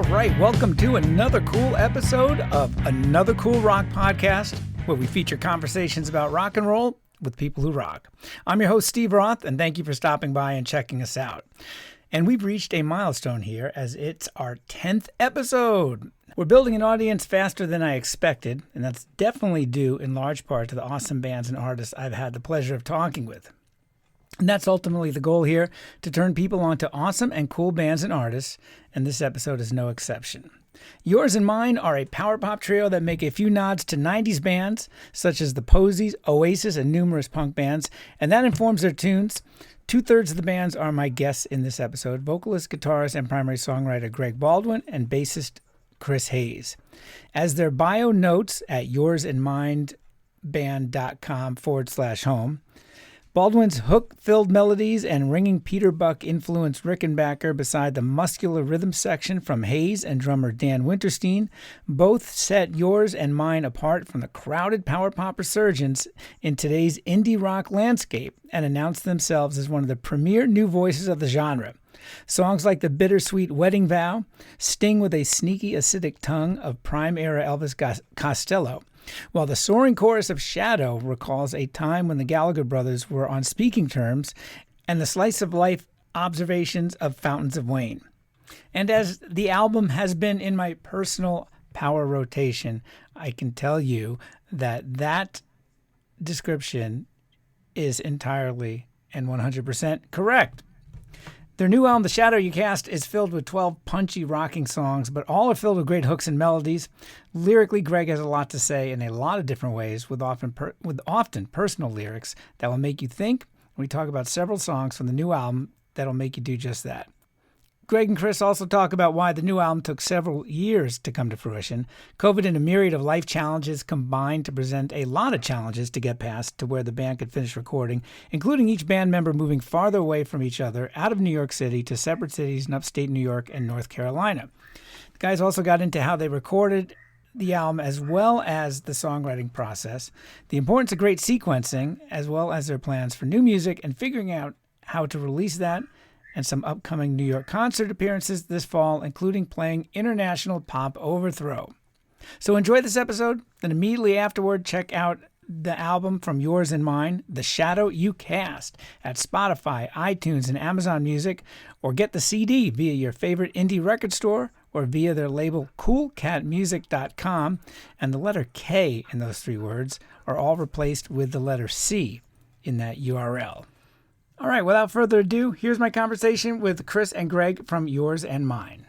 right, welcome to another cool episode of Another Cool Rock Podcast, where we feature conversations about rock and roll with people who rock. I'm your host, Steve Roth, and thank you for stopping by and checking us out. And we've reached a milestone here as it's our 10th episode. We're building an audience faster than I expected, and that's definitely due in large part to the awesome bands and artists I've had the pleasure of talking with. And that's ultimately the goal here, to turn people on to awesome and cool bands and artists, and this episode is no exception. Yours and Mine are a power pop trio that make a few nods to 90s bands, such as the Posies, Oasis, and numerous punk bands, and that informs their tunes. Two-thirds of the bands are my guests in this episode: vocalist, guitarist, and primary songwriter Greg Baldwin, and bassist Kris Hayes. As their bio notes at yoursandmindband.com/home, Baldwin's hook-filled melodies and ringing Peter Buck-influenced Rickenbacker beside the muscular rhythm section from Hayes and drummer Dan Winterstein both set Yours and Mine apart from the crowded power pop resurgence in today's indie rock landscape and announced themselves as one of the premier new voices of the genre. Songs like the bittersweet Wedding Vow sting with a sneaky acidic tongue of prime-era Elvis Costello, while the soaring chorus of Shadow recalls a time when the Gallagher brothers were on speaking terms, and the slice-of-life observations of Fountains of Wayne. And as the album has been in my personal power rotation, I can tell you that description is entirely and 100% correct. Their new album, The Shadow You Cast, is filled with 12 punchy rocking songs, but all are filled with great hooks and melodies. Lyrically, Greg has a lot to say in a lot of different ways, with often personal lyrics that will make you think. We talk about several songs from the new album that'll make you do just that. Greg and Kris also talk about why the new album took several years to come to fruition. COVID and a myriad of life challenges combined to present a lot of challenges to get past to where the band could finish recording, including each band member moving farther away from each other out of New York City to separate cities in upstate New York and North Carolina. The guys also got into how they recorded the album as well as the songwriting process, the importance of great sequencing, as well as their plans for new music and figuring out how to release that, and some upcoming New York concert appearances this fall, including playing International Pop Overthrow. So enjoy this episode, then immediately afterward, check out the album from Yours and Mine, The Shadow You Cast, at Spotify, iTunes, and Amazon Music, or get the CD via your favorite indie record store or via their label coolcatmusic.com, and the letter K in those three words are all replaced with the letter C in that URL. All right, without further ado, here's my conversation with Kris and Greg from Yours and Mine.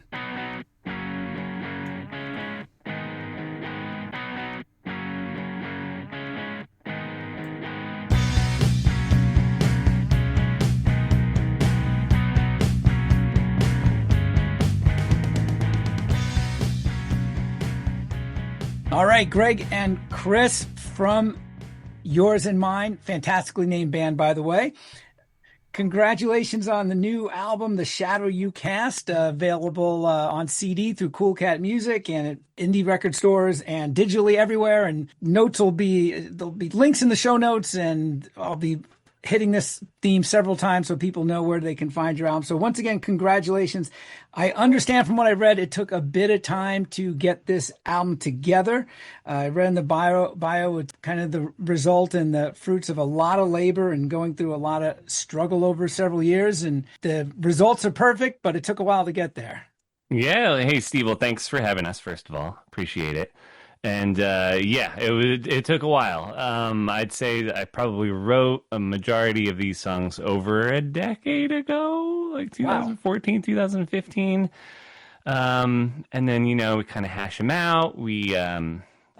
All right, Greg and Kris from Yours and Mine, fantastically named band, by the way. Congratulations on the new album, The Shadow You Cast, available on CD through Cool Cat Music and at indie record stores and digitally everywhere. And there'll be links in the show notes, and I'll be hitting this theme several times so people know where they can find your album. So once again, congratulations. I understand from what I read, it took a bit of time to get this album together. I read in the bio with kind of the result and the fruits of a lot of labor and going through a lot of struggle over several years. And the results are perfect, but it took a while to get there. Yeah. Hey, Steve. Well, thanks for having us, first of all. Appreciate it. And it took a while. I'd say that I probably wrote a majority of these songs over a decade ago, like 2014, wow. 2015. And then, we kind of hash them out.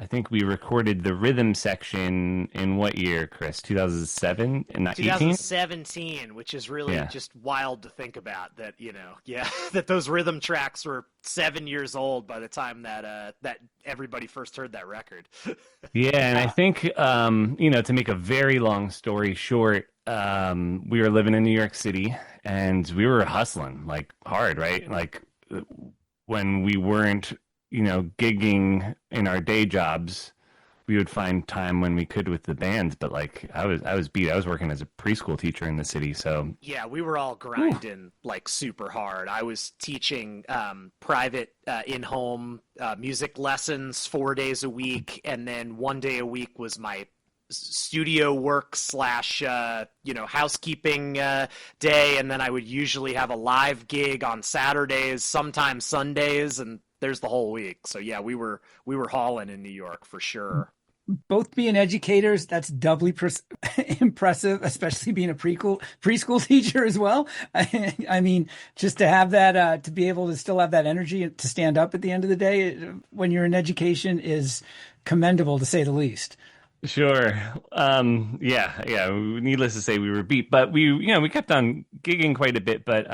I think we recorded the rhythm section in what year, Kris? 2007 and not 2017, which is really just wild to think about that, that those rhythm tracks were 7 years old by the time that everybody first heard that record. Yeah. And I think, to make a very long story short, we were living in New York City and we were hustling like hard, right? Like when we weren't, gigging in our day jobs, we would find time when we could with the bands, but like I was beat. I was working as a preschool teacher in the city, so yeah, we were all grinding like super hard. I was teaching private in-home music lessons 4 days a week, and then 1 day a week was my studio work slash housekeeping day, and then I would usually have a live gig on Saturdays, sometimes Sundays, and there's the whole week. So yeah, we were hauling in New York for sure. Both being educators, that's doubly impressive, especially being a preschool teacher as well. I mean, just to have that, to be able to still have that energy to stand up at the end of the day when you're in education is commendable, to say the least. Sure. Yeah. Needless to say, we were beat, but we kept on gigging quite a bit. But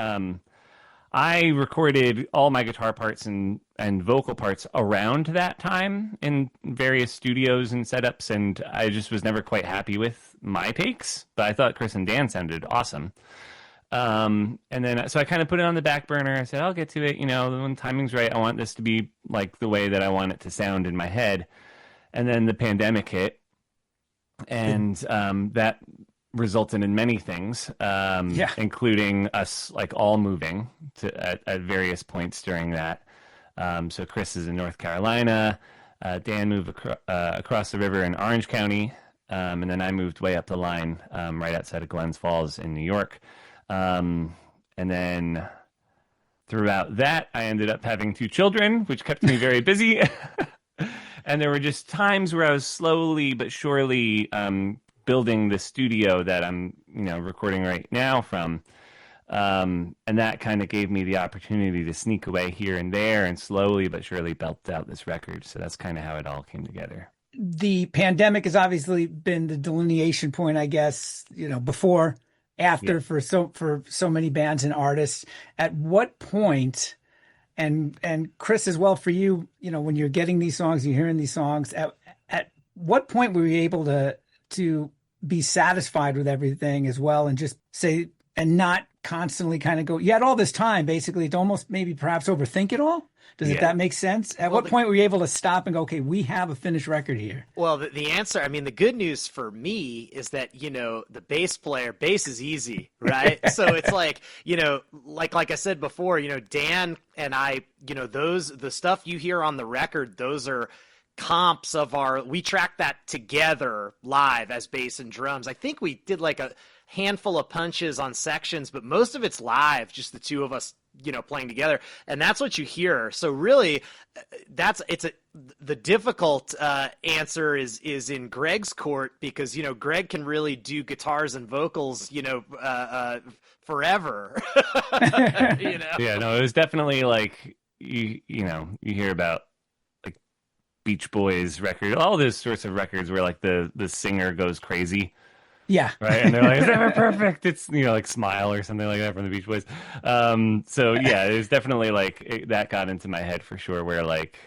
I recorded all my guitar parts and vocal parts around that time in various studios and setups, and I just was never quite happy with my takes. But I thought Kris and Dan sounded awesome. And then so I kind of put it on the back burner. I said, I'll get to it. When timing's right, I want this to be like the way that I want it to sound in my head. And then the pandemic hit, and that resulted in many things, including us like all moving at various points during that. So Kris is in North Carolina, Dan moved across the river in Orange County, and then I moved way up the line right outside of Glens Falls in New York. And then throughout that, I ended up having 2 children, which kept me very busy. And there were just times where I was slowly but surely building the studio that I'm, recording right now from. And that kind of gave me the opportunity to sneak away here and there and slowly but surely built out this record. So that's kind of how it all came together. The pandemic has obviously been the delineation point, I guess, before, after, for so many bands and artists. At what point, and Kris as well for you, when you're getting these songs, you're hearing these songs, at what point were you able to be satisfied with everything as well, and just say, and not constantly kind of go, you had all this time basically to almost maybe perhaps overthink it all? Does that make sense? At what point were you able to stop and go, okay, we have a finished record here? Well, the answer, the good news for me is that, the bass is easy, right? So it's like, like I said before, Dan and I, the stuff you hear on the record, those are comps of we tracked that together live as bass and drums. I think we did like a handful of punches on sections, but most of it's live, just the two of us, playing together, and that's what you hear. So really, the difficult answer is in Greg's court, because Greg can really do guitars and vocals, forever. Yeah, no, it was definitely like you hear about like Beach Boys record, all those sorts of records where like the singer goes crazy. Yeah. Right. And they're like, it's never perfect. It's, like Smile or something like that from the Beach Boys. So yeah, it was definitely like that got into my head for sure, where like,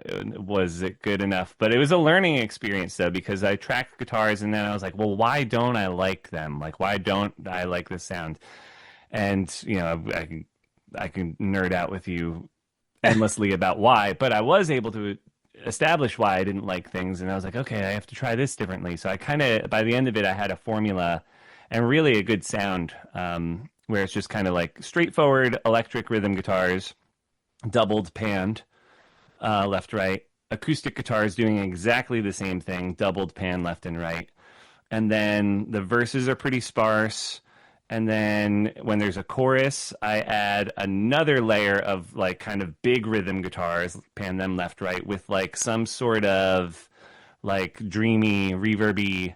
was it good enough? But it was a learning experience though, because I tracked guitars and then I was like, well, why don't I like them? Like, why don't I like this sound? And, I can nerd out with you endlessly about why, but I was able to establish why I didn't like things, and I was like, okay, I have to try this differently. So I kind of, by the end of it, I had a formula and really a good sound, where it's just kind of like straightforward electric rhythm guitars, doubled panned, left, right, acoustic guitars doing exactly the same thing, doubled pan left and right, and then the verses are pretty sparse. And then when there's a chorus, I add another layer of like kind of big rhythm guitars, pan them left, right, with like some sort of like dreamy, reverby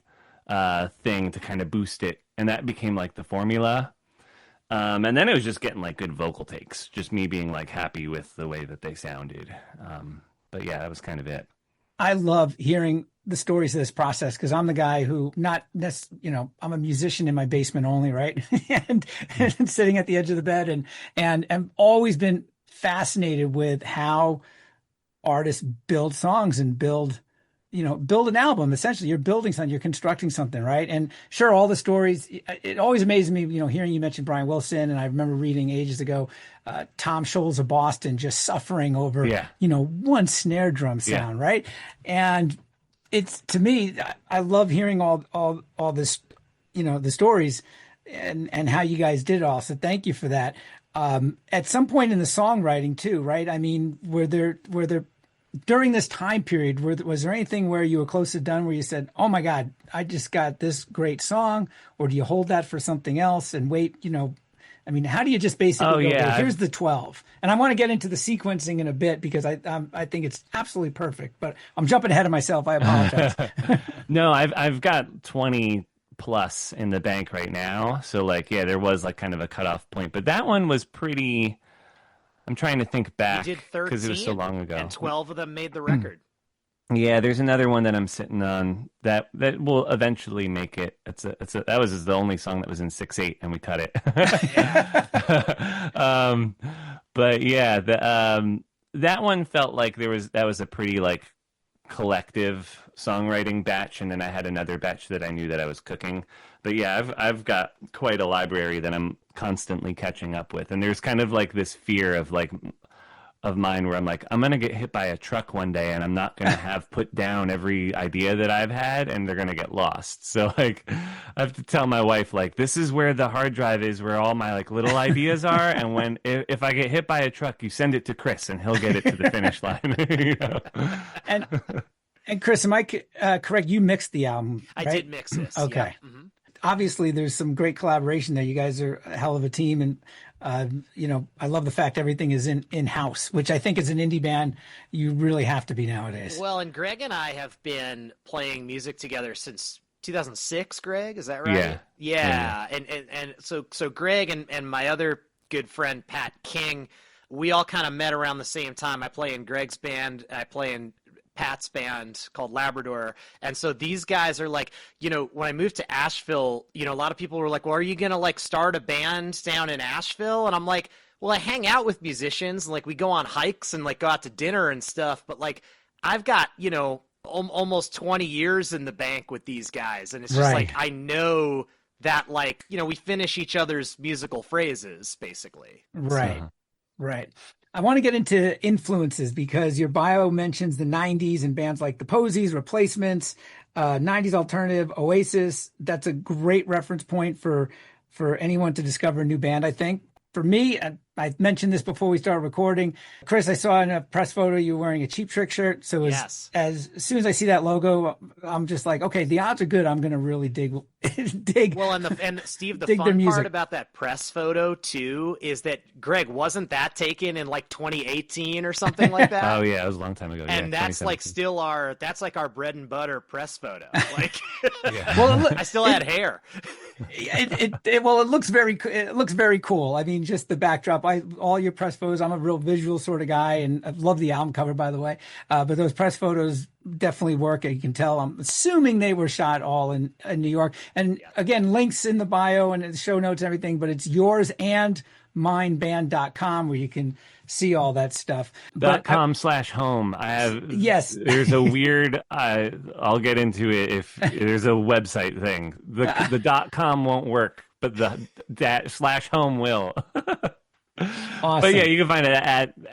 thing to kind of boost it. And that became like the formula. And then it was just getting like good vocal takes, just me being like happy with the way that they sounded. But yeah, that was kind of it. I love hearing the stories of this process, because I'm the guy who I'm a musician in my basement only, right? and sitting at the edge of the bed and I've always been fascinated with how artists build songs and build an album. Essentially, you're building something, you're constructing something, right? And sure, all the stories, it always amazes me, hearing you mention Brian Wilson, and I remember reading ages ago, Tom Scholz of Boston just suffering over, one snare drum sound, right? And it's to me, I love hearing all this, the stories and how you guys did it all. So thank you for that. At some point in the songwriting too, right? I mean, were there during this time period, was there anything where you were close to done where you said, "Oh my God, I just got this great song," or do you hold that for something else and wait? I mean, how do you just basically go, okay, here's the 12? And I want to get into the sequencing in a bit because I think it's absolutely perfect. But I'm jumping ahead of myself. I apologize. No, I've got 20 plus in the bank right now. So there was kind of a cutoff point, but that one was pretty. I'm trying to think back because it was so long ago. And 12 of them made the record. Yeah, there's another one that I'm sitting on that will eventually make it. That was the only song that was in 6/8, and we cut it. But yeah, that one felt like that was a pretty collective songwriting batch, and then I had another batch that I knew that I was cooking. But yeah, I've got quite a library that I'm constantly catching up with, and there's kind of this fear of mine where I'm I'm gonna get hit by a truck one day, and I'm not gonna have put down every idea that I've had, and they're gonna get lost. So I have to tell my wife this is where the hard drive is, where all my little ideas are, and if I get hit by a truck, you send it to Kris, and he'll get it to the finish line. And Kris, am I correct? You mixed the album, right? I did mix this. Okay. Yeah. Mm-hmm. Obviously, there's some great collaboration there. You guys are a hell of a team, and I love the fact everything is in-house, which I think as an indie band you really have to be nowadays. Well, and Greg and I have been playing music together since 2006. Greg, is that right? Yeah. And so Greg and my other good friend Pat King, we all kind of met around the same time. I play in Greg's band. I play in Pat's band called Labrador. And so these guys are when I moved to Asheville, a lot of people were like, well, are you going to start a band down in Asheville? And I'm like, well, I hang out with musicians and we go on hikes and go out to dinner and stuff. But I've got, almost 20 years in the bank with these guys. And it's just right. I know that we finish each other's musical phrases basically. Right. So. Right. I want to get into influences because your bio mentions the 90s and bands like the Posies, Replacements, 90s Alternative, Oasis. That's a great reference point for anyone to discover a new band, I think. For me, I mentioned this before we started recording. Kris, I saw in a press photo you wearing a Cheap Trick shirt. So as soon as I see that logo, I'm just like, okay, the odds are good. I'm going to really dig. Well, and Steve, the fun part about that press photo too is that Greg, wasn't that taken in 2018 or something like that? Oh yeah, it was a long time ago. And that's still our bread and butter press photo. Yeah. Well, I still had hair. It looks very cool. I mean, just the backdrop. All your press photos. I'm a real visual sort of guy, and I love the album cover, by the way. But those press photos definitely work. You can tell. I'm assuming they were shot all in New York. And again, links in the bio and the show notes and everything. But it's yours and mineband.com where you can see all that stuff. .com/home. I have. Yes. There's a weird. I'll get into it if there's a website thing. The .com won't work, but the /home will. Awesome. But yeah, you can find it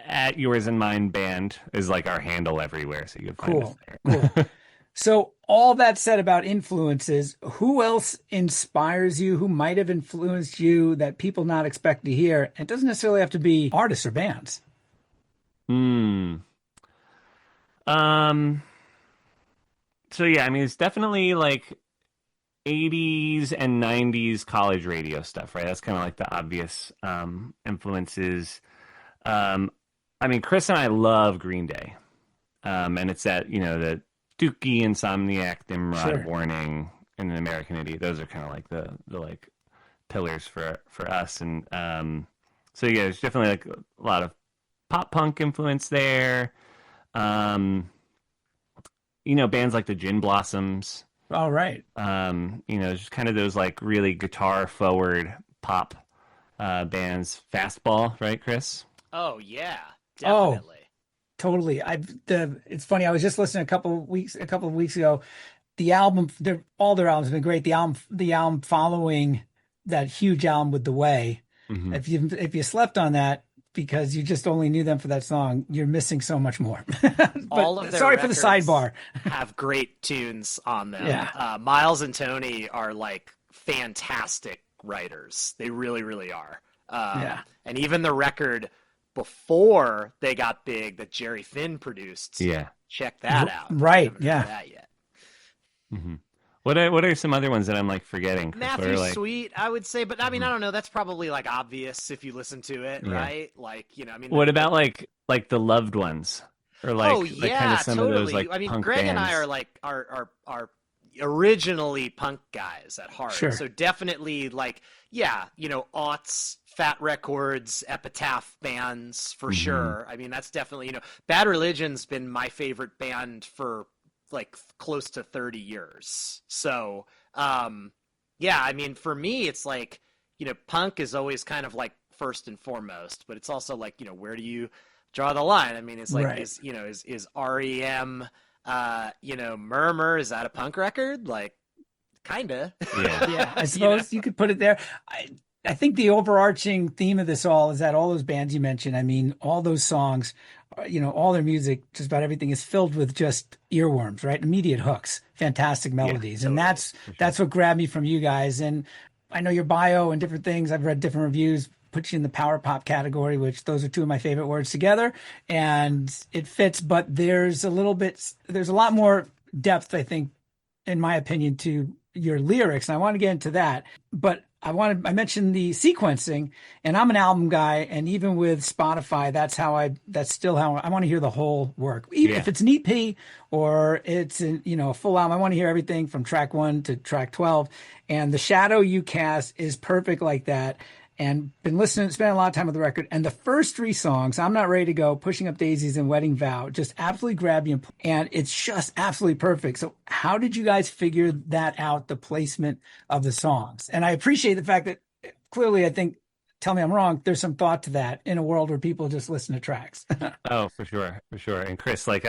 at yours and mine band is our handle everywhere, so you can find us there. Cool. So all that said about influences, who else inspires you? Who might have influenced you that people not expect to hear? It doesn't necessarily have to be artists or bands. So yeah, I mean, it's definitely 80s and 90s college radio stuff, right? That's kind of the obvious influences. I mean, Kris and I love Green Day. And it's that, the Dookie, Insomniac, Nimrod, Sure. Warning, and an American Idiot. Those are kind of the pillars for us. And so yeah, there's definitely a lot of pop punk influence there. Bands like the Gin Blossoms. All right. Just kind of those really guitar forward pop bands. Fastball, right, Kris? Oh yeah, definitely. Totally. It's funny. I was just listening a couple of weeks ago. The album, all their albums have been great. The album following that huge album with The Way. Mm-hmm. If you slept on that, because you just only knew them for that song, you're missing so much more. But All of their sorry for the records sidebar. have great tunes on them. Yeah. Miles and Tony are like fantastic writers. They really, really are. Yeah. And even the record before they got big that Jerry Finn produced. Yeah. Check that out. Right. I haven't heard Yeah. that yet. Mm-hmm. What are some other ones that I'm like forgetting? Matthew like, Sweet, I would say, but I mean, I don't know. That's probably like obvious if you listen to it, Yeah. right? Like, I mean, what about like the Loved Ones, or like oh like yeah, kind of some totally. of those like I mean, punk Greg bands. and I are like are originally punk guys at heart, Sure. so definitely like aughts, Fat Records, Epitaph bands for sure. I mean, that's definitely Bad Religion's been my favorite band for like close to 30 years. So yeah, I mean, for me, it's like punk is always kind of like first and foremost, but it's also like where do you draw the line? I mean, it's like Right. is REM Murmur, is that a punk record? Like, kinda. Yeah. Yeah, I suppose you could put it there. I think the overarching theme of this all is that all those bands you mentioned, I mean, all those songs, all their music, just about everything is filled with just earworms, right? Immediate hooks, fantastic melodies. And that's what grabbed me from you guys. And I know your bio and different things. I've read different reviews, put you in the power pop category, which those are two of my favorite words together. And it fits, but there's a lot more depth, I think, in my opinion, to your lyrics. And I want to get into that, but I mentioned the sequencing, and I'm an album guy. And even with Spotify, that's still how I want to hear the whole work. Even if it's an EP or it's a full album, I want to hear everything from track 1 to track 12. And The Shadow You Cast is perfect like that. And been listening, spending a lot of time with the record. And the first 3 songs, I'm Not Ready to Go, Pushing Up Daisies, and Wedding Vow, just absolutely grab you. And it's just absolutely perfect. So how did you guys figure that out, the placement of the songs? And I appreciate the fact that clearly, I think, tell me I'm wrong, there's some thought to that in a world where people just listen to tracks. Oh, for sure. And Kris, like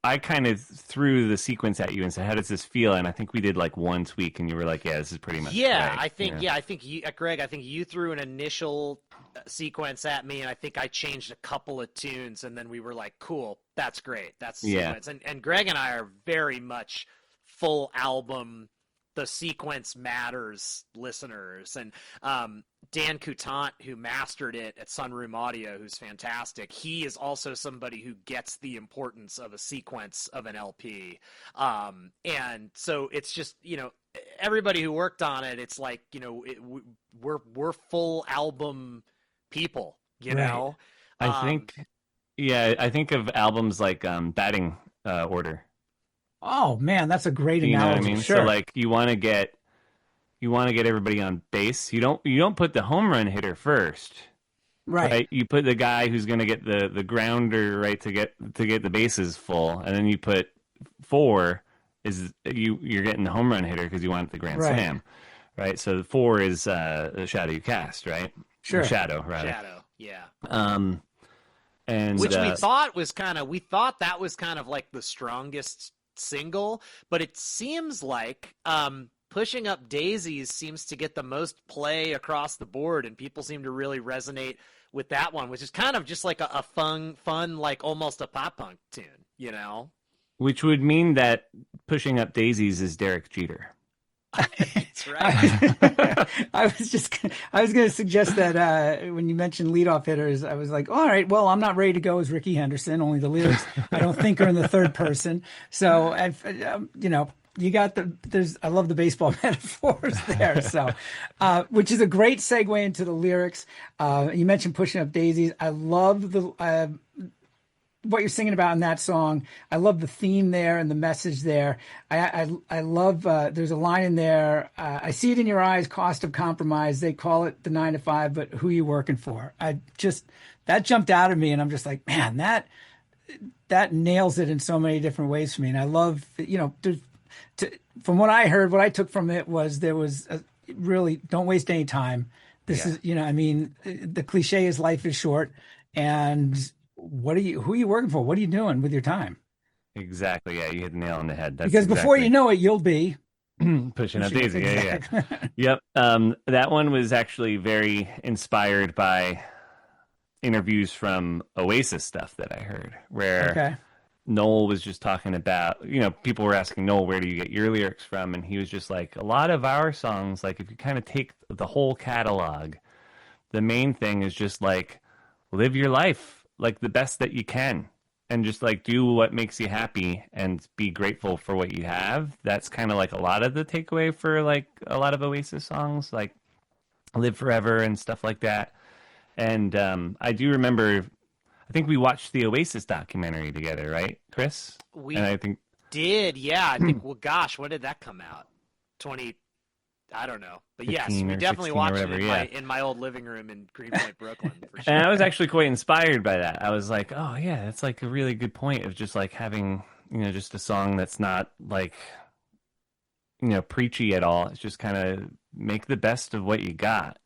I kind of threw the sequence at you and said, how does this feel? And I think we did like one tweak and you were like, yeah, this is pretty much right. I think you, Greg, I think you threw an initial sequence at me, and I think I changed a couple of tunes, and then we were like, cool, that's great. That's the sequence. And Greg and I are very much full album, the sequence matters listeners. And Dan Coutant, who mastered it at Sunroom Audio, who's fantastic, he is also somebody who gets the importance of a sequence of an LP. And so it's just, everybody who worked on it, it's like, we're full album people, know? I think of albums like batting order. Oh man, that's a great analogy. You know what I mean? Sure. So like you want to get everybody on base. You don't put the home run hitter first. Right. You put the guy who's going to get the grounder right to get the bases full, and then you put 4 is you're getting the home run hitter because you want the grand slam. Right? So the 4 is the Shadow You Cast, right? Sure. The Shadow, rather. Shadow, yeah. And which we thought that was kind of like the strongest single, but it seems like Pushing Up Daisies seems to get the most play across the board, and people seem to really resonate with that one, which is kind of just like a fun like almost a pop punk tune, Which would mean that Pushing Up Daisies is Derek Jeter. That's right. I was going to suggest that when you mentioned leadoff hitters, I was like, all right, well, I'm Not Ready to Go as Ricky Henderson. Only the lyrics I don't think are in the third person. So you got I love the baseball metaphors there. So, which is a great segue into the lyrics. You mentioned Pushing Up Daisies. I love what you're singing about in that song. I love the theme there and the message there. I love, there's a line in there. I see it in your eyes, cost of compromise. They call it the 9 to 5, but who are you working for? That jumped out at me, and I'm just like, man, that nails it in so many different ways for me. And I love, from what I heard, what I took from it was there was really don't waste any time. This is, the cliche is life is short, and who are you working for? What are you doing with your time? Exactly. Yeah, you hit the nail on the head. That's because before you know it, you'll be Pushing Up Daisy. Yeah, yeah. Yep. That one was actually very inspired by interviews from Oasis stuff that I heard, where Okay. Noel was just talking about, people were asking Noel, where do you get your lyrics from? And he was just like, a lot of our songs, like if you kind of take the whole catalog, the main thing is just like live your life like the best that you can and just like do what makes you happy and be grateful for what you have. That's kind of like a lot of the takeaway for like a lot of Oasis songs, like Live Forever and stuff like that. And I do remember, I think we watched the Oasis documentary together, right, Kris? We And I think did, yeah. I think, well, gosh, when did that come out? 20, I don't know. But yes, 15 we or definitely 16 or watched whatever, it yeah. in my old living room in Greenpoint, Brooklyn, for sure. And I was actually quite inspired by that. I was like, oh yeah, that's like a really good point of just like having, just a song that's not like, preachy at all. It's just kind of make the best of what you got.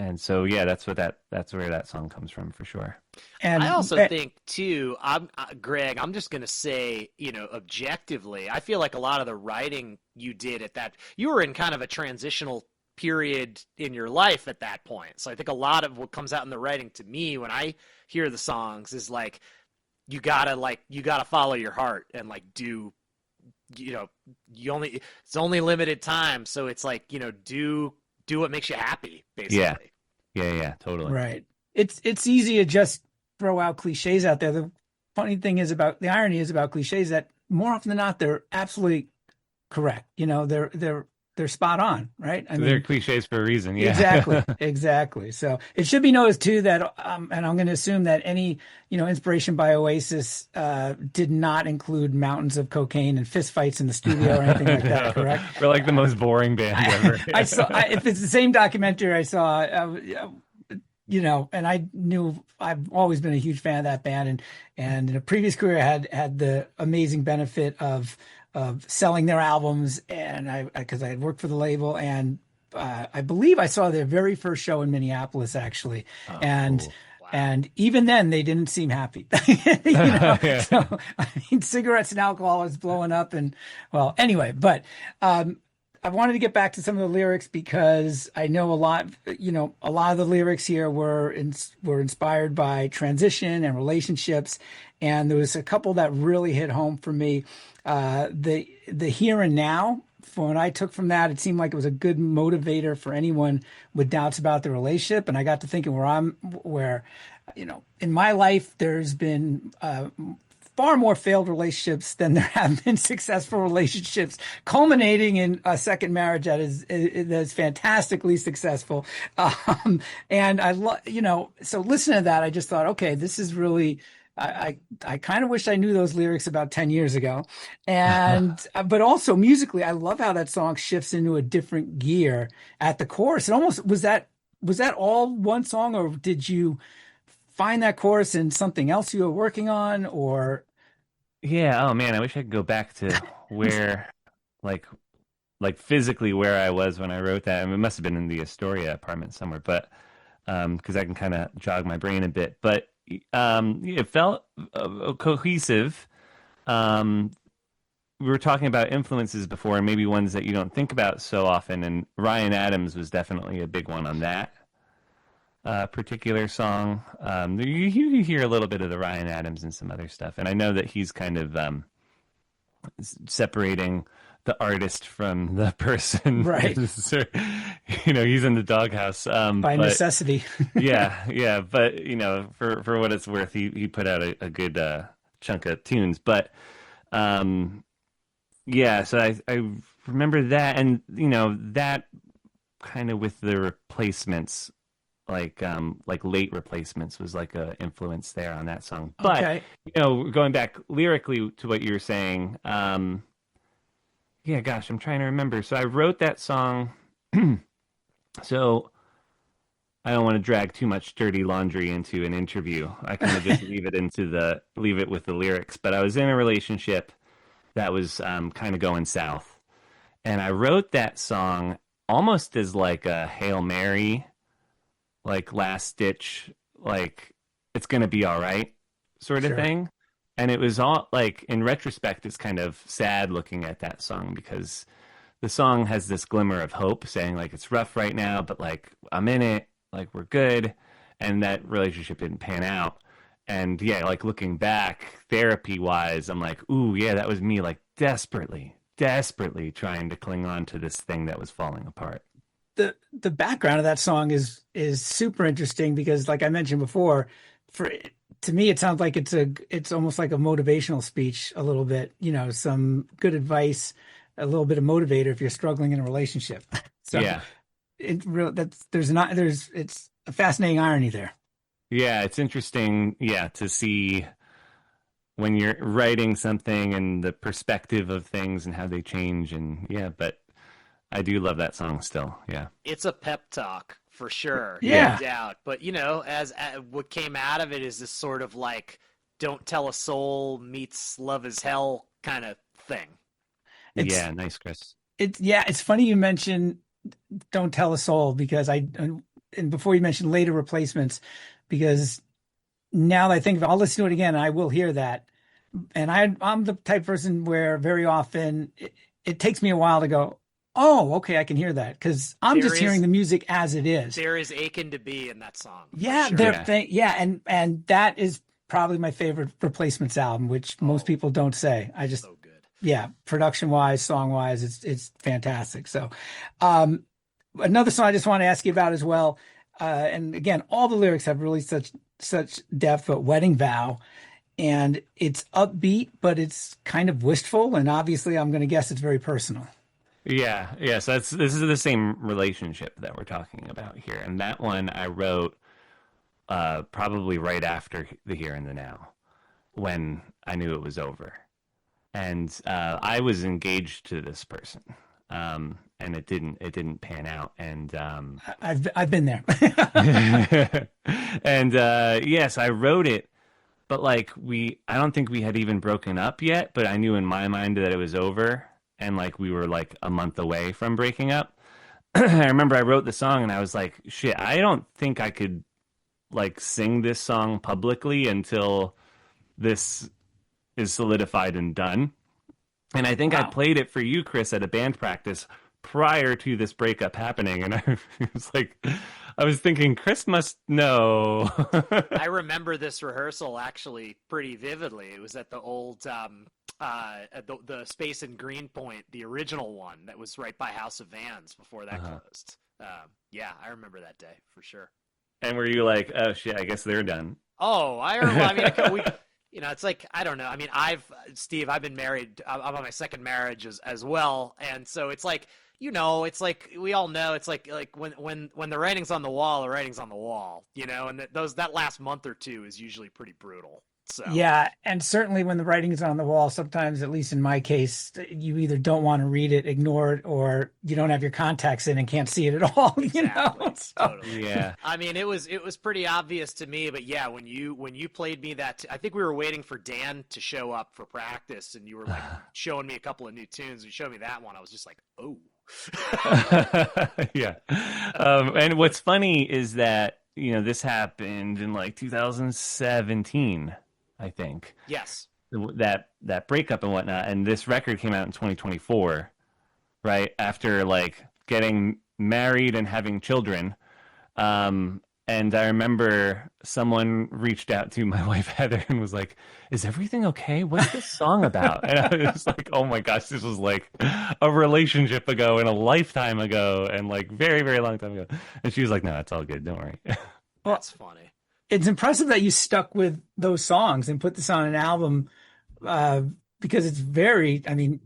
And so yeah, that's where that song comes from for sure. And I also think too, Greg, I'm just going to say, objectively, I feel like a lot of the writing you did you were in kind of a transitional period in your life at that point. So I think a lot of what comes out in the writing to me when I hear the songs is like, you gotta follow your heart and like do, it's only limited time. So it's like, do what makes you happy, basically. Yeah, totally. right. It's easy to just throw out cliches out there. The irony is about cliches that more often than not they're absolutely correct. They're spot on, right? They're cliches for a reason. Yeah. Exactly. So it should be noticed too that, and I'm going to assume that any, inspiration by Oasis did not include mountains of cocaine and fistfights in the studio or anything like that. Correct? We're like the most boring band ever. If it's the same documentary I saw, and I knew I've always been a huge fan of that band, and in a previous career I had the amazing benefit of selling their albums, and because I had worked for the label, and I believe I saw their very first show in Minneapolis actually, and cool. Wow. and even then they didn't seem happy. Yeah. So I mean, cigarettes and alcohol was blowing up, and well, anyway, but I wanted to get back to some of the lyrics because I know a lot of the lyrics here were inspired by transition and relationships. And there was a couple that really hit home for me. The here and now, from what I took from that, it seemed like it was a good motivator for anyone with doubts about the relationship. And I got to thinking where, in my life, there's been, far more failed relationships than there have been successful relationships, culminating in a second marriage that is fantastically successful. And so listening to that, I just thought, okay, this is really, I kind of wish I knew those lyrics about 10 years ago. And, but also musically, I love how that song shifts into a different gear at the chorus. It almost, was that all one song, or did you find that chorus in something else you were working on, or? Yeah. Oh man, I wish I could go back to where, like physically where I was when I wrote that. I mean, it must have been in the Astoria apartment somewhere, but because I can kind of jog my brain a bit. But it felt cohesive. We were talking about influences before, and maybe ones that you don't think about so often. And Ryan Adams was definitely a big one on that particular song. You hear a little bit of the Ryan Adams and some other stuff, and I know that he's kind of separating the artist from the person, right? He's in the doghouse by necessity. yeah, but for what it's worth, he put out a good chunk of tunes, but yeah, so I remember that, and that kind of with the Replacements, like late Replacements was like a influence there on that song. But okay. Going back lyrically to what you were saying, yeah, gosh, I'm trying to remember. So I wrote that song. So I don't want to drag too much dirty laundry into an interview. I kind of just leave it with the lyrics. But I was in a relationship that was kind of going south, and I wrote that song almost as like a Hail Mary, like last ditch, like it's gonna be all right sort of thing. And it was all like, in retrospect, it's kind of sad looking at that song because the song has this glimmer of hope, saying like it's rough right now, but like I'm in it, like we're good, and that relationship didn't pan out. And yeah, like looking back, therapy wise, I'm like, ooh, yeah, that was me, like desperately trying to cling on to this thing that was falling apart. The background of that song is super interesting because, like I mentioned before, for to me it sounds like it's almost like a motivational speech a little bit, some good advice, a little bit of motivator if you're struggling in a relationship. So Yeah. it's a fascinating irony there. Yeah, it's interesting, yeah, to see when you're writing something and the perspective of things and how they change. And yeah, but I do love that song still. Yeah. It's a pep talk for sure, Yeah. no doubt. But as what came out of it is this sort of like "Don't Tell a Soul" meets "Love Is Hell" kind of thing. Yeah, nice, Kris. It's funny you mentioned "Don't Tell a Soul" because and before you mentioned later replacements, because now that I think of it, I'll listen to it again and I will hear that. And I'm the type of person where very often it takes me a while to go, oh, okay, I can hear that because I'm just hearing the music as it is. There is aching to be in that song. Yeah, sure. And that is probably my favorite Replacements album, which most people don't say. I just so good. Yeah, production wise, song wise, it's fantastic. So, another song I just want to ask you about as well. And again, all the lyrics have really such depth, but "Wedding Vow," and it's upbeat, but it's kind of wistful, and obviously, I'm going to guess it's very personal. Yeah, yeah. So this is the same relationship that we're talking about here, and that one I wrote probably right after the Here and the Now, when I knew it was over, and I was engaged to this person, and it didn't pan out, and I've been there. and yes, I wrote it, but like I don't think we had even broken up yet, but I knew in my mind that it was over, and like we were like a month away from breaking up. I remember I wrote the song and I was like, shit, I don't think I could like sing this song publicly until this is solidified and done. And I think I played it for you, Kris, at a band practice prior to this breakup happening. And I was thinking, Kris must know. I remember this rehearsal actually pretty vividly. It was at the old, the Space in Greenpoint, the original one that was right by House of Vans before that closed. Yeah, I remember that day for sure. And were you like, oh shit, I guess they're done? Oh, I mean, it's like, I don't know. I mean, Steve, I've been married. I'm on my second marriage as well. And so it's like, it's like, we all know, it's like when the writing's on the wall, the writing's on the wall, and that last month or two is usually pretty brutal. So. Yeah, and certainly when the writing is on the wall, sometimes, at least in my case, you either don't want to read it, ignore it, or you don't have your contacts in and can't see it at all. Exactly. So, totally. Yeah. I mean, it was pretty obvious to me, but yeah, when you played me that, I think we were waiting for Dan to show up for practice, and you were like showing me a couple of new tunes. You showed me that one. I was just like, oh. Yeah. And what's funny is that this happened in like 2017. I think. Yes. That breakup and whatnot, and this record came out in 2024, right after like getting married and having children. And I remember someone reached out to my wife Heather and was like, "Is everything okay? What's this song about?" And I was like, "Oh my gosh, this was like a relationship ago and a lifetime ago and like very very long time ago." And she was like, "No, it's all good. Don't worry." Well, that's funny. It's impressive that you stuck with those songs and put this on an album, because it's very, I mean,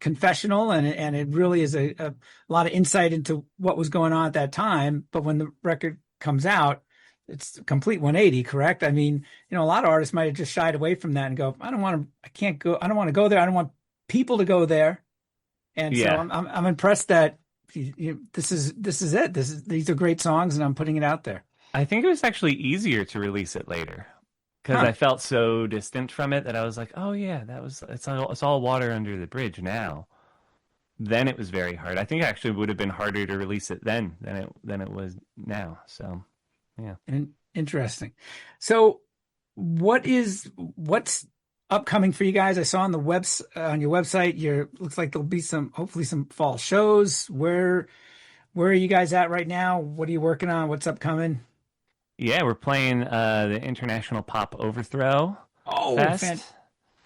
confessional, and it really is a lot of insight into what was going on at that time. But when the record comes out, it's a complete 180, correct? I mean, a lot of artists might have just shied away from that and go, I don't want to go there. I don't want people to go there. And so I'm impressed that this is it. These are great songs and I'm putting it out there. I think it was actually easier to release it later because I felt so distant from it that I was like, oh yeah, it's all water under the bridge now. Then it was very hard. I think it actually would have been harder to release it then than it was now. So yeah. Interesting. So what's upcoming for you guys? I saw on the on your website, looks like there'll be hopefully some fall shows. Where are you guys at right now? What are you working on? What's upcoming? Yeah, we're playing the International Pop Overthrow Oh, Fest.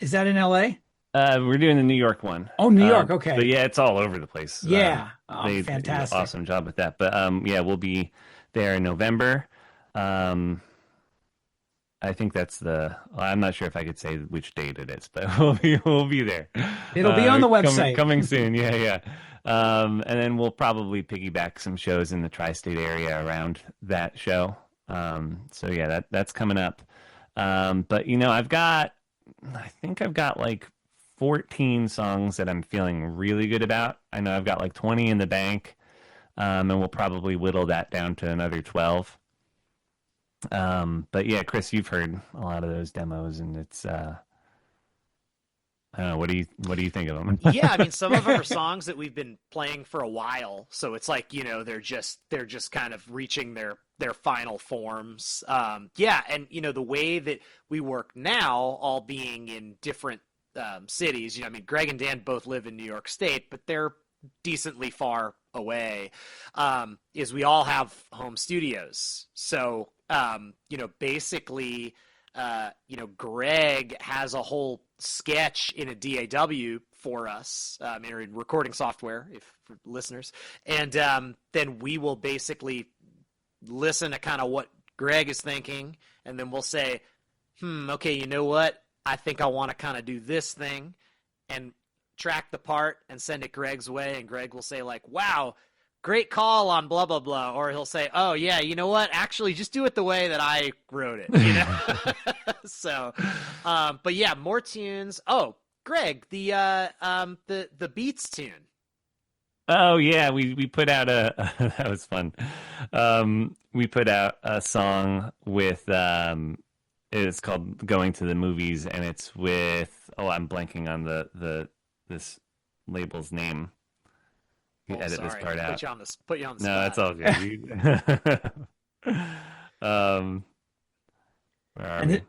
is that in LA? We're doing the New York one. Oh, New York. Okay. But yeah, it's all over the place. Yeah. Oh, They did an fantastic. awesome job with that. But yeah, we'll be there in November. I think that's I'm not sure if I could say which date it is, but we'll be there. It'll be on the website. Coming soon. Yeah, yeah. And then we'll probably piggyback some shows in the tri-state area around that show. So yeah, that's coming up. But I think I've got like 14 songs that I'm feeling really good about. I know I've got like 20 in the bank. And we'll probably whittle that down to another 12. But yeah, Kris, you've heard a lot of those demos, and it's I don't know, what do you think of them? Yeah, I mean, some of them are songs that we've been playing for a while, so it's like, they're just kind of reaching their final forms. Yeah, and the way that we work now, all being in different cities, I mean, Greg and Dan both live in New York State, but they're decently far away, is we all have home studios. So basically, Greg has a whole sketch in a DAW for us, in recording software, for listeners. And then we will basically listen to kind of what Greg is thinking. And then we'll say, okay, you know what? I think I want to kind of do this thing, and track the part and send it Greg's way. And Greg will say like, wow, great call on blah, blah, blah. Or he'll say, oh yeah, you know what? Actually, just do it the way that I wrote it, So, but yeah, more tunes. Oh, Greg, the Beats tune. Oh yeah, we put out that was fun. We put out a song with it's called Going to the Movies, and it's with I'm blanking on this label's name. You edit sorry. this part out. Put you on the spot. No, that's all good. Where are we?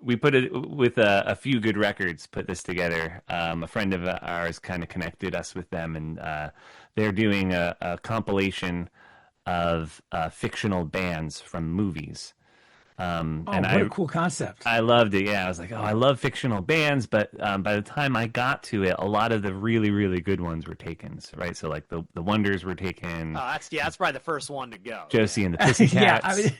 We put it with a few good records. Put this together. A friend of ours kind of connected us with them, and they're doing a compilation of fictional bands from movies. What a cool concept. I loved it. Yeah, I was like, I love fictional bands, but by the time I got to it, a lot of the really, really good ones were taken, right? So like the Wonders were taken. Oh, that's probably the first one to go. Josie and the Pussycats.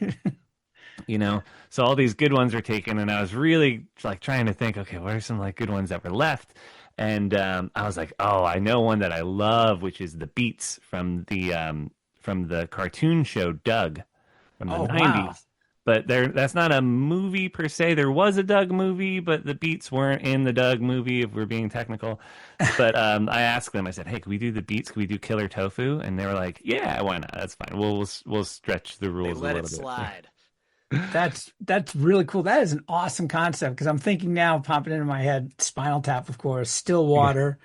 Yeah, so all these good ones were taken, and I was really like trying to think, okay, what are some like good ones that were left? And I was like, I know one that I love, which is the Beats from the cartoon show Doug from the 90s. Wow. But that's not a movie per se. There was a Doug movie, but the Beats weren't in the Doug movie, if we're being technical. But I asked them, I said, hey, can we do the Beats? Can we do Killer Tofu? And they were like, yeah, why not? That's fine. We'll stretch the rules a little bit. Let it slide. That's really cool. That is an awesome concept, because I'm thinking now, popping into my head, Spinal Tap, of course, Stillwater.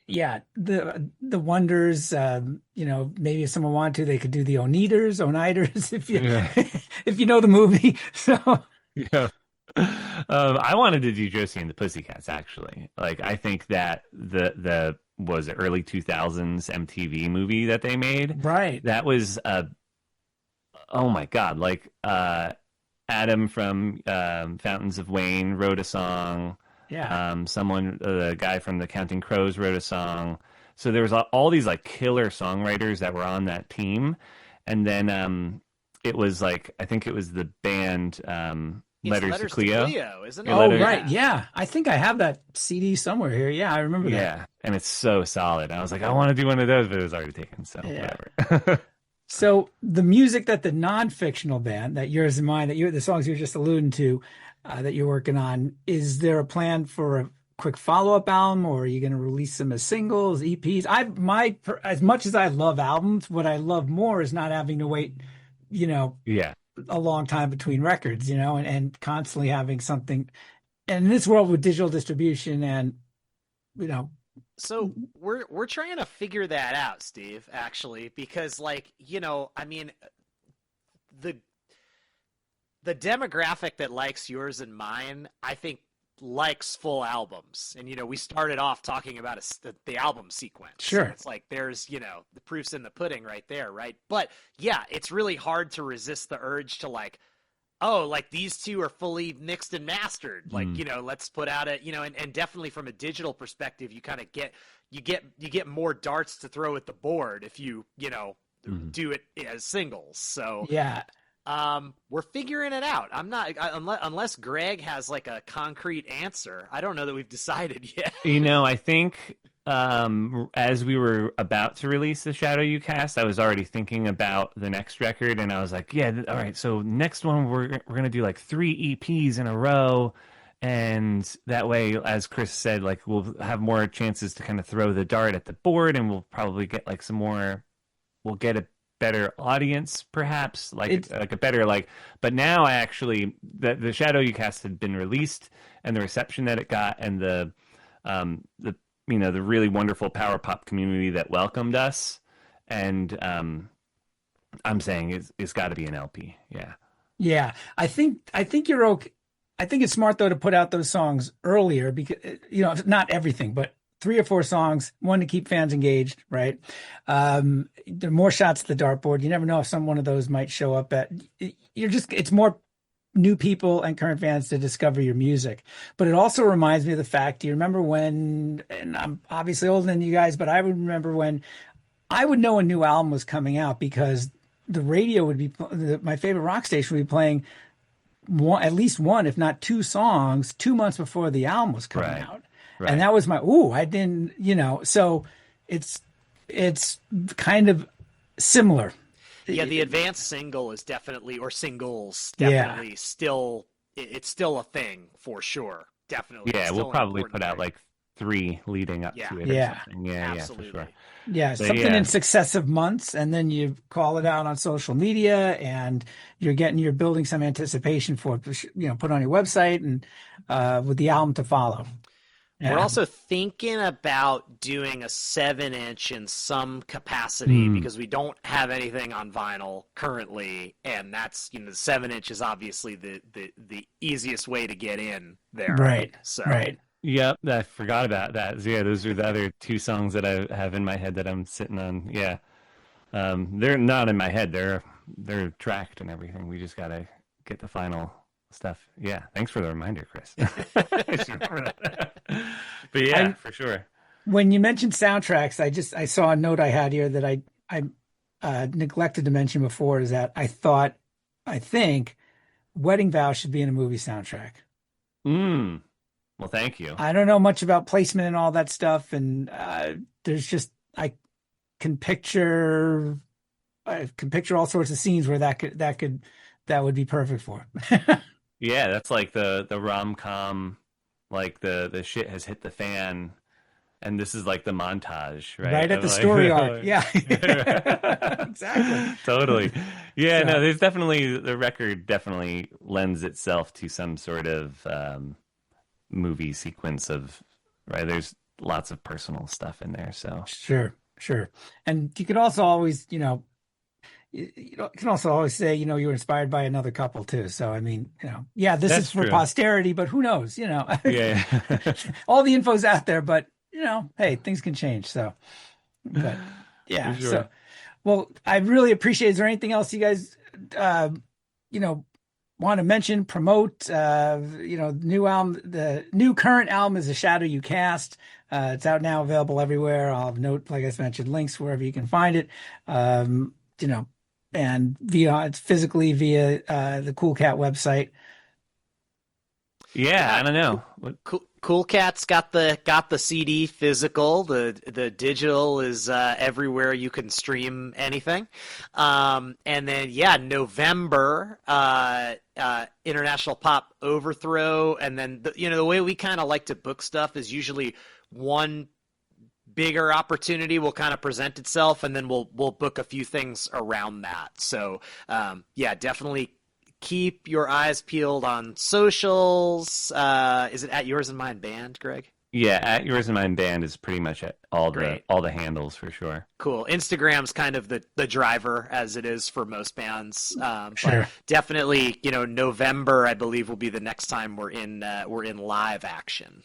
Yeah, the Wonders. Maybe if someone wanted to, they could do the Oniders if you know the movie. So yeah. I wanted to do Josie and the Pussycats, actually. Like, I think that the was it early 2000s MTV movie that they made. Right. That was oh my God, like Adam from Fountains of Wayne wrote a song. Yeah. The guy from the Counting Crows wrote a song. So there was all these like killer songwriters that were on that team. And then it was like, I think it was the band Letters to Cleo, isn't it? Oh, right. Yeah. I think I have that CD somewhere here. Yeah, I remember that. Yeah. And it's so solid. I was like, I want to do one of those, but it was already taken. So whatever. So the music that the non-fictional band, that yours and mine, the songs you're just alluding to, that you're working on, is there a plan for a quick follow-up album, or are you going to release them as singles, EPs? As much as I love albums, what I love more is not having to wait, a long time between records, and constantly having something. And in this world with digital distribution and, So we're trying to figure that out, Steve, actually, because the demographic that likes yours and mine, I think, likes full albums. And, we started off talking about the album sequence. Sure. And it's like there's, the proof's in the pudding right there, right? But yeah, it's really hard to resist the urge to like, oh, like these two are fully mixed and mastered. Like, let's put out and definitely from a digital perspective, you kind of get more darts to throw at the board if you do it as singles. So yeah. We're figuring it out. I'm not unless Greg has like a concrete answer. I don't know that we've decided yet. I think as we were about to release the Shadow You Cast, I was already thinking about the next record, and I was like, yeah, all right. So next one we're gonna do like 3 EPs in a row, and that way, as Kris said, like we'll have more chances to kind of throw the dart at the board, and we'll probably get like we'll get a better audience, perhaps like a better but now I actually the Shadow You Cast had been released, and the reception that it got, and the really wonderful power pop community that welcomed us, and I'm saying it's got to be an LP. Yeah, I think you're okay. I think it's smart though to put out those songs earlier, because not everything, but 3 or 4 songs, one to keep fans engaged, right? There are more shots at the dartboard. You never know if one of those might show up it's more new people and current fans to discover your music. But it also reminds me of the fact, do you remember when, and I'm obviously older than you guys, but I would remember when I would know a new album was coming out because the radio would be, my favorite rock station would be playing at least one, if not 2 songs 2 months before the album was coming out. Right. And that was I didn't, so it's kind of similar. Yeah, the advanced single is definitely, or singles, definitely still, it's still a thing for sure. Definitely. Yeah, we'll probably put out like 3 leading up to it or something. Yeah, absolutely. For sure. Yeah, something in successive months, and then you call it out on social media, and you're building some anticipation for it, put on your website, and with the album to follow. Yeah. We're also thinking about doing a 7-inch in some capacity because we don't have anything on vinyl currently, and that's the 7-inch is obviously the easiest way to get in there. Right. So right. Yep, I forgot about that. So, yeah, those are the other 2 songs that I have in my head that I'm sitting on. Yeah, they're not in my head. They're tracked and everything. We just gotta get the final stuff. Yeah, thanks for the reminder, Kris. I should remember that. But yeah, for sure. When you mentioned soundtracks, I saw a note I had here that I neglected to mention before, is that I think Wedding Vows should be in a movie soundtrack. Well, thank you. I don't know much about placement and all that stuff, and there's just I can picture all sorts of scenes where that would be perfect for. Yeah, that's like the rom-com, like the shit has hit the fan, and this is like the montage, right? Right at the story arc. Yeah. Exactly. Totally. Yeah, no, there's definitely, the record definitely lends itself to some sort of movie sequence right? There's lots of personal stuff in there, so. Sure. And you could also always, you can also always say, you were inspired by another couple too. So, I mean, this That's is for true. Posterity, but who knows, Yeah. all the info's out there, but hey, things can change. So, but yeah. Sure. So, well, I really appreciate, is there anything else you guys, want to mention, promote, new album, the new current album is The Shadow You Cast. It's out now, available everywhere. I'll have note, like I mentioned, links wherever you can find it. And it's physically via the Cool Cat website. Yeah, I don't know. Cool Cat's got the CD physical. The digital is everywhere you can stream anything. And then November International Pop Overthrow, and then the way we kind of like to book stuff is usually one bigger opportunity will kind of present itself, and then we'll book a few things around that. So definitely keep your eyes peeled on socials. Is it at Yours and Mine Band, Greg? Yeah, at Yours and Mine Band is pretty much at all Great. the handles for sure. Cool. Instagram's kind of the driver as it is for most bands. Sure. But definitely, November I believe will be the next time we're in live action.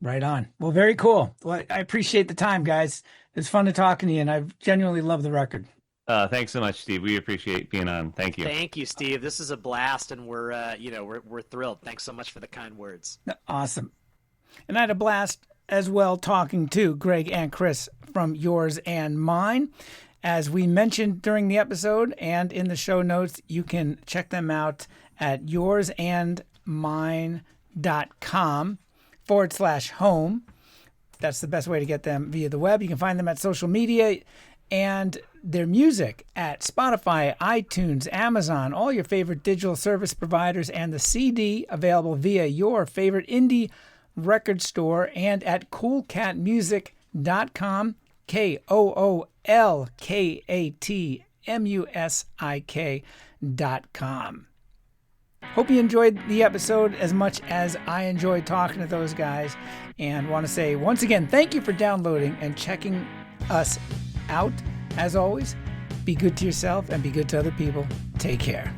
Right on. Well, very cool. Well, I appreciate the time, guys. It's fun to talking to you, and I genuinely love the record. Thanks so much, Steve. We appreciate being on. Thank you. Thank you, Steve. This is a blast, and we're thrilled. Thanks so much for the kind words. Awesome. And I had a blast as well talking to Greg and Kris from Yours and Mine. As we mentioned during the episode and in the show notes, you can check them out at yoursandmine.com/home. That's the best way to get them via the web. You can find them at social media and their music at Spotify, iTunes, Amazon, all your favorite digital service providers, and the CD available via your favorite indie record store and at coolcatmusic.com, KOOLKATMUSIK.com. Hope you enjoyed the episode as much as I enjoyed talking to those guys, and want to say once again, thank you for downloading and checking us out. As always, be good to yourself and be good to other people. Take care.